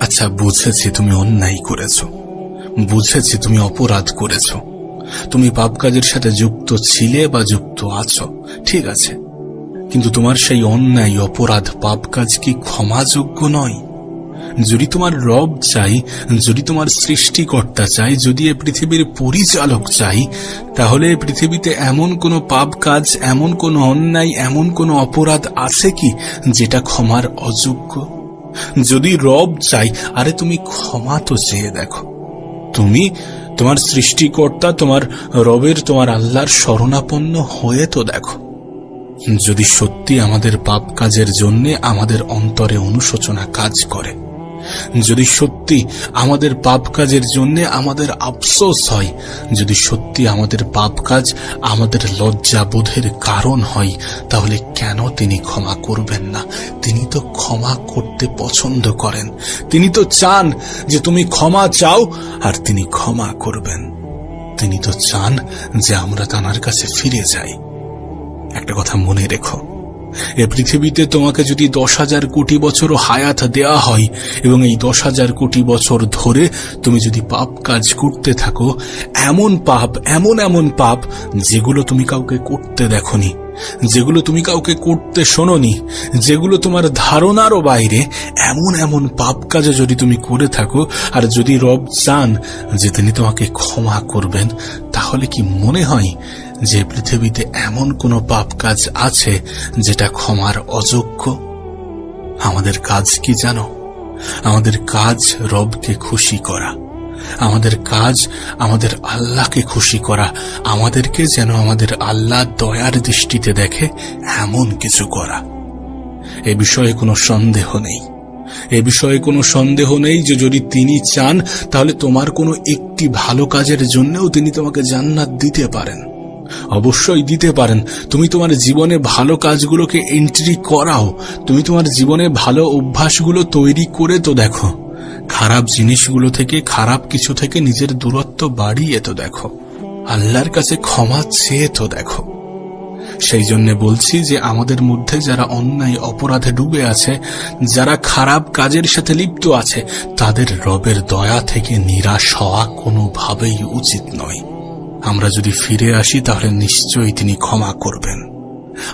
আচ্ছা, বুঝেছি তুমি অন্যায় করেছো, বুঝেছি তুমি অপরাধ করেছো, তুমি পাপ কাজের সাথে যুক্ত ছিলে বা যুক্ত আছো, ঠিক আছে। কিন্তু তোমার সেই অন্যায়, অপরাধ, পাপ কাজ কি ক্ষমাযোগ্য নয়? যদি তোমার রব চাই, যদি তোমার সৃষ্টিকর্তা চাই, যদি এ পৃথিবীর পরিচালক চাই, তাহলে পৃথিবীতে এমন কোনো পাপ কাজ, এমন কোনো অন্যায়, এমন কোনো অপরাধ আছে কি যেটা ক্ষমার অযোগ্য? যদি রব চাই, আরে তুমি ক্ষমা তো চেয়ে দেখো। তুমি তোমার সৃষ্টিকর্তা, তোমার রবের, তোমার আল্লাহর শরণাপন্ন হয়ে তো দেখো। যদি সত্যি আমাদের পাপ কাজের জন্য আমাদের অন্তরে অনুশোচনা কাজ করে, যদি সত্যি আমাদের পাপ কাজের জন্য আমাদের আফসোস হয়, যদি সত্যি আমাদের পাপ কাজ আমাদের লজ্জা বোধের কারণ হয়, তাহলে কেন তিনি ক্ষমা করবেন না? তিনি তো ক্ষমা করতে পছন্দ করেন। তিনি তো চান যে তুমি ক্ষমা চাও আর তিনি ক্ষমা করবেন। তিনি তো চান যে আমরা তাঁর কাছে ফিরে যাই। একটা কথা মনে রেখো, এ পৃথিবীতে তোমাকে যদি 10,000 কোটি বছরও হায়াত দেয়া হয় এবং এই 10,000 কোটি বছর ধরে তুমি যদি পাপ কাজ করতে থাকো, এমন পাপ, এমন এমন পাপ যেগুলো তুমি কাউকে করতে দেখোনি, যেগুলো তুমি কাউকে করতে শোনোনি, যেগুলো তোমার ধারণারও বাইরে, এমন এমন পাপ কাজে যদি তুমি করে থাকো, আর যদি রব চান যে তিনি তোমাকে ক্ষমা করবেন, তাহলে কি মনে হয় যে পৃথিবীতে এমন কোনো পাপ কাজ আছে যেটা ক্ষমার অযোগ্য? আমাদের কাজ কি জানো? আমাদের কাজ রবকে খুশি করা, আমাদের কাজ আমাদের আল্লাহকে খুশি করা, আমাদেরকে যেন আমাদের আল্লাহ দয়ার দৃষ্টিতে দেখে এমন কিছু করা। এ বিষয়ে কোনো সন্দেহ নেই, এ বিষয়ে কোনো সন্দেহ নেই যে যদি তিনি চান তাহলে তোমার কোনো একটি ভালো কাজের জন্যও তিনি তোমাকে জান্নাত দিতে পারেন, অবশ্যই দিতে পারেন। তুমি তোমার জীবনে ভালো কাজগুলোকে এন্ট্রি করাও, তুমি তোমার জীবনে ভালো অভ্যাসগুলো তৈরি করে তো দেখো, খারাপ জিনিসগুলো থেকে, খারাপ কিছু থেকে নিজের দূরত্ব বাড়িয়ে তো দেখো, আল্লাহর কাছে ক্ষমা চেয়ে তো দেখো। সেই জন্য বলছি যে আমাদের মধ্যে যারা অন্যায় অপরাধে ডুবে আছে, যারা খারাপ কাজের সাথে লিপ্ত আছে, তাদের রবের দয়া থেকে নিরাশ হওয়া কোনোভাবেই উচিত নয়। আমরা যদি ফিরে আসি তাহলে নিশ্চয়ই তিনি ক্ষমা করবেন।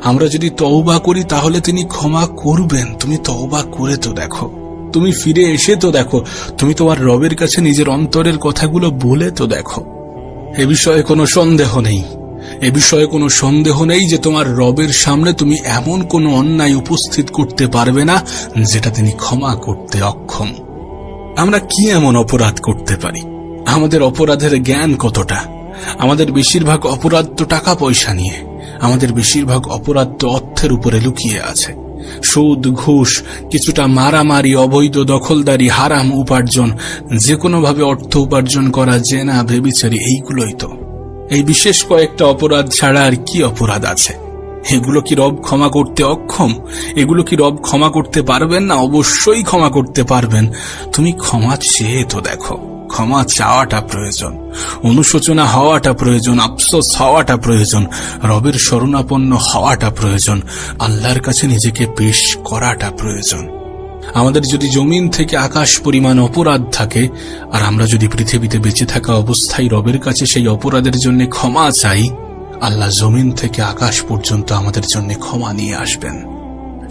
আমরা যদি তওবা করি তাহলে তিনি ক্ষমা করবেন। তুমি তওবা করে তো দেখো, তুমি ফিরে এসে তো দেখো, তুমি তোমার রবের কাছে নিজের অন্তরের কথাগুলো বলে তো দেখো। এ বিষয়ে কোনো সন্দেহ নেই, এ বিষয়ে কোনো সন্দেহ নেই যে তোমার রবের সামনে তুমি এমন কোনো অন্যায় উপস্থিত করতে পারবে না যেটা তিনি ক্ষমা করতে অক্ষম। আমরা কি এমন অপরাধ করতে পারি? আমাদের অপরাধের জ্ঞান কতটা? আমাদের বেশিরভাগ অপরাধ তো টাকা পয়সা নিয়ে, আমাদের বেশিরভাগ অপরাধ তো অর্থের উপরে লুকিয়ে আছে। সুদ, ঘুষ, কিছুটা মারামারি, অবৈধ দখলদারি, হারাম উপার্জন, যে কোনোভাবে অর্থ উপার্জন করা, জেনা, ব্যভিচারী, এইগুলোই তো। এই বিশেষ কয়েকটা অপরাধ ছাড়া আর কি অপরাধ আছে? এগুলো কি রব ক্ষমা করতে অক্ষম? এগুলো কি রব ক্ষমা করতে পারবেন না? অবশ্যই ক্ষমা করতে পারবেন। তুমি ক্ষমা চেয়ে তো দেখো। ক্ষমা চাওয়াটা প্রয়োজন, অনুশোচনা হওয়াটা প্রয়োজন, আফসোস হওয়াটা প্রয়োজন, রবের শরণাপন্ন হওয়াটা প্রয়োজন, আল্লাহর কাছে নিজেকে পেশ করাটা প্রয়োজন। আমাদের যদি জমিন থেকে আকাশ পরিমাণ অপরাধ থাকে, আর আমরা যদি পৃথিবীতে বেঁচে থাকা অবস্থায় রবের কাছে সেই অপরাধের জন্য ক্ষমা চাই, আল্লাহ জমিন থেকে আকাশ পর্যন্ত আমাদের জন্য ক্ষমা নিয়ে আসবেন।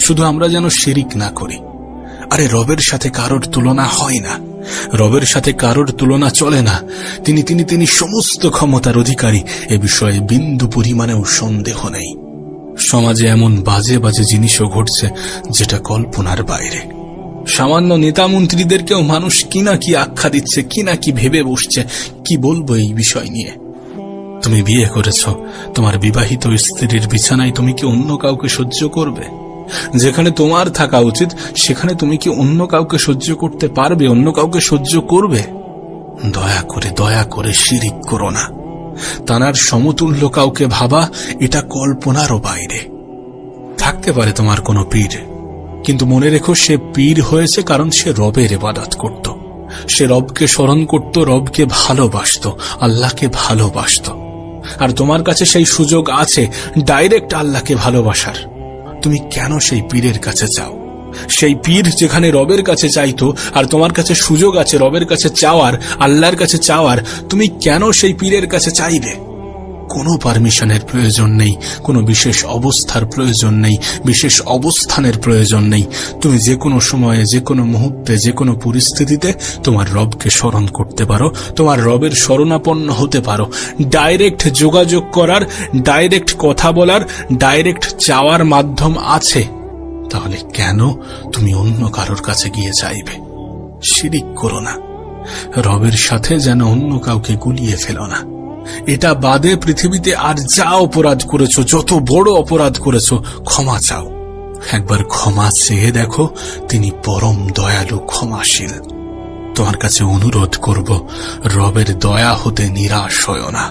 শুধু আমরা যেন শিরিক না করি। আরে রবের সাথে কারোর তুলনা হয় না, রবের সাথে কারোর তুলনা চলে না। তিনি তিনি তিনি সমস্ত ক্ষমতার অধিকারী, এ বিষয়ে বিন্দু পরিমাণেও সন্দেহ নেই। সমাজে এমন বাজে বাজে জিনিসও ঘটছে যেটা কল্পনার বাইরে। সামান্য নেতা মন্ত্রীদেরকেও মানুষ কি না কি আখ্যা দিচ্ছে, কি না কি ভেবে বসছে। কি বলবো এই বিষয় নিয়ে? তুমি বিয়ে করেছ, তোমার বিবাহিত স্ত্রীর বিছানায় তুমি কি অন্য কাউকে সহ্য করবে? যেখানে তোমার থাকা উচিত সেখানে তুমি কি অন্য কাউকে সহ্য করতে পারবে? অন্য কাউকে সহ্য করবে? দয়া করে শিরিক করো না। তার সমতুল্য কাউকে ভাবা এটা কল্পনারও বাইরে। থাকতে পারে তোমার কোনো পীর, কিন্তু মনে রেখো সে পীর হয়েছে কারণ সে রবের ইবাদত করত, সে রবকে স্মরণ করত, রবকে ভালোবাসত, আল্লাহকে ভালোবাসত। আর তোমার কাছে সেই সুযোগ আছে ডাইরেক্ট আল্লাহকে ভালোবাসার। তুমি কেন সেই পীরের কাছে যাও? সেই পীর যেখানে রবের কাছে চাইতো, আর তোমার কাছে সুযোগ আছে রবের কাছে চাওয়ার, আল্লাহর কাছে চাওয়ার, তুমি কেন সেই পীরের কাছে চাইবে? কোনো পারমিশনের প্রয়োজন নেই, কোনো বিশেষ অবস্থার প্রয়োজন নেই, বিশেষ অবস্থানের প্রয়োজন নেই। তুমি যে কোনো সময়ে, যে কোনো মুহূর্তে, যে কোনো পরিস্থিতিতে তোমার রবকে স্মরণ করতে পারো, তোমার রবের শরণাপন্ন হতে পারো। ডাইরেক্ট যোগাযোগ করার, ডাইরেক্ট কথা বলার, ডাইরেক্ট চাওয়ার মাধ্যম আছে। তাহলে কেন তুমি অন্য কারোর কাছে গিয়ে চাইবে? শিরিক করো না, রবের সাথে যেন অন্য কাউকে গুলিয়ে ফেলো না। এটা বাদে পৃথিবীতে আর যা অপরাধ করেছো, যত বড় অপরাধ করেছো, ক্ষমা চাও। একবার ক্ষমা চেয়ে দেখো, তিনি পরম দয়ালু, ক্ষমাশীল। তোমার কাছে অনুরোধ করব, রবের দয়া হতে নিরাশ হয়ো না।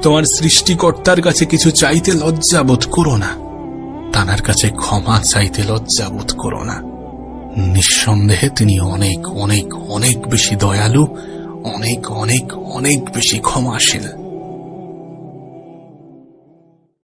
তোমার সৃষ্টিকর্তার কাছে কিছু চাইতে লজ্জাবোধ করো না, তাঁর কাছে ক্ষমা চাইতে লজ্জাবোধ করো না। নিঃসন্দেহে তিনি অনেক অনেক অনেক বেশি দয়ালু, অনেক অনেক অনেক বেশি ক্ষমাশীল।